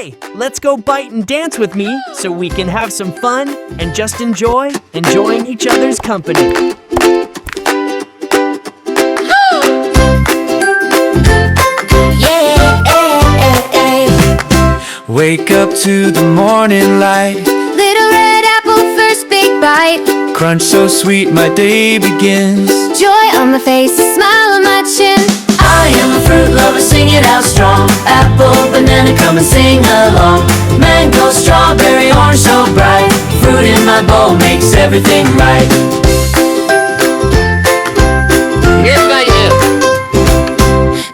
Hey, let's go bite and dance with me so we can have some fun and just enjoying each other's company. Wake up to the morning light. Little red apple, first big bite. Crunch so sweet, my day begins. Joy on my face, a smile on my chin. I am a fruit lover, sing it out strong. Apple, banana, come and sing along. Mango, strawberry, orange so bright. Fruit in my bowl makes everything right.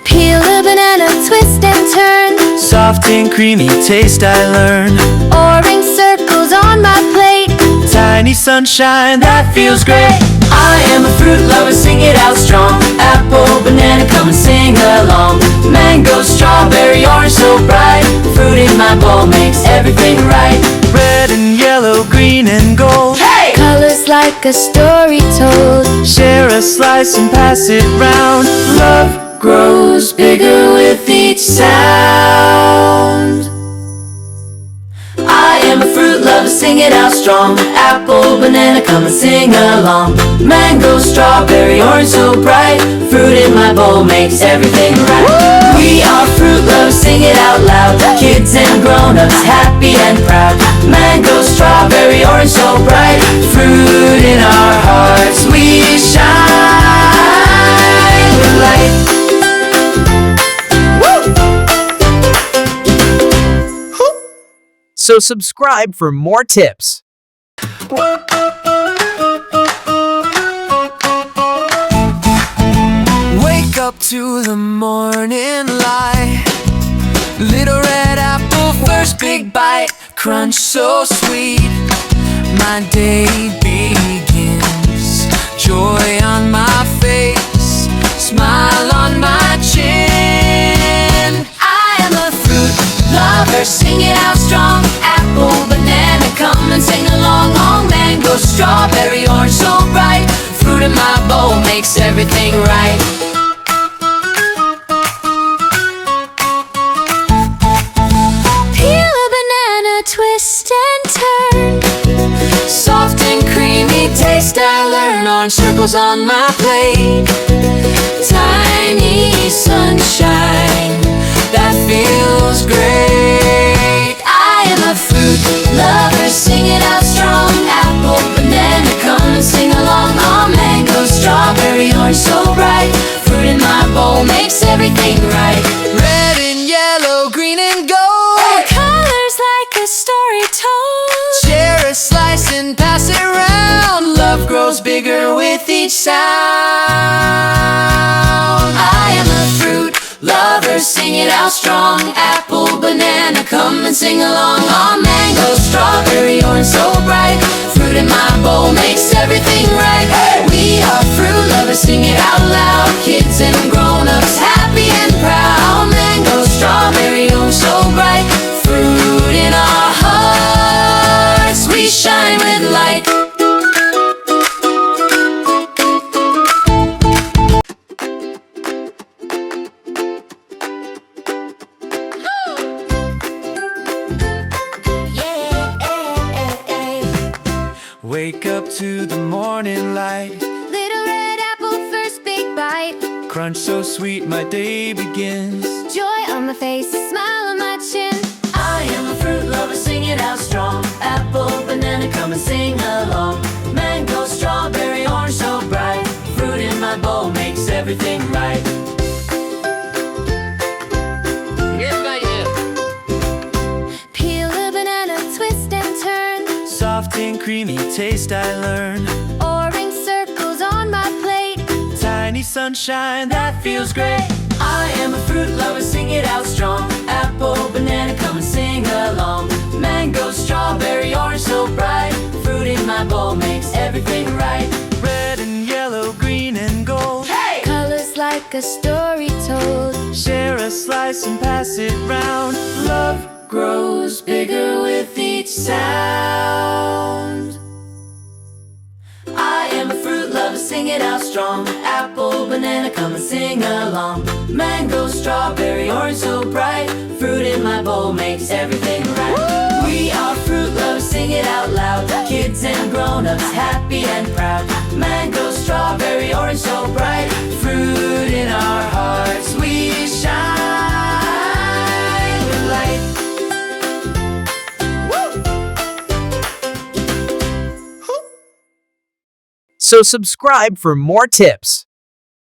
Peel a banana, twist and turn. Soft and creamy taste I learn. Orange circles on my plate. Tiny sunshine, that feels great. I am a fruit lover, sing it out strong. Apple, banana, come and sing along. Mango, strawberry, orange so bright. Fruit in my bowl makes everything right. Red and yellow, green and gold. Hey! Colors like a story told. Share a slice and pass it round. Love Grows bigger with each sound. I am a fruit lover, sing it out strong. Apple, banana, come and sing along. Mango, strawberry, orange so bright. Fruit in my bowl makes everything right. Woo! We are fruit lovers, sing it out loud. Kids and grown-ups, happy and proud. Mango, strawberry, orange so bright. Fruit in our hearts, we shine with light. So subscribe for more tips. Wake up to the morning light. Little red apple, first big bite. Crunch so sweet, my day begins. Joy on my face, smile on my chin. I am a fruit lover, sing it out strong. Apple, banana, come and sing along. Oh, mango, strawberry, orange so bright. Fruit in my bowl makes everything right. Peel a banana, twist and turn. Soft and creamy taste I learn. Orange circles on my plate. Tiny sunshine, that feels great. I am a fruit lover, sing it out strong. Apple, banana, come and sing along. Oh, mango, strawberry, orange so bright. Fruit in my bowl makes everything right. Red and yellow, green and gold. Colors like a story told. Share a slice and pass it round. Love grows bigger with each sound. I am a fruit lover, sing it out strong. Apple, banana, come and sing along. Oh, mango, strawberry, orange so bright. Fruit in my bowl makes everything right. We are fruit lovers, sing it out loud. Kids and grown-ups, happy and proud. Mango, strawberry, orange so bright. Fruit in our hearts, we shine with light. Wake up to the morning light. Little red apple, first big bite. Crunch so sweet, my day begins. Joy on my face, a smile on my chin. I am a fruit lover, sing it out strong. Apple, banana, come and sing along. Mango, strawberry, orange so bright. Fruit in my bowl makes everything right. Peel a banana, twist and turn. Soft and creamy taste I learn. Orange circles on my plate. Tiny sunshine, that feels great. I am a fruit lover, sing it out strong. Apple, banana, come and sing along. Mango, strawberry, orange so bright. Fruit in my bowl makes everything right. Red and yellow, green and gold. Hey! Colors like a story told. Share a slice and pass it round. Love Grows bigger with each sound. I am a fruit lover, sing it out strong. Apple, banana, come and sing along. Mango, strawberry, orange so bright. Fruit in my bowl makes everything right. We are fruit lovers, sing it out loud. Kids and grown-ups, happy and proud. Mango, strawberry, orange so bright. Fruit in our hearts, we shine with light. So subscribe for more tips.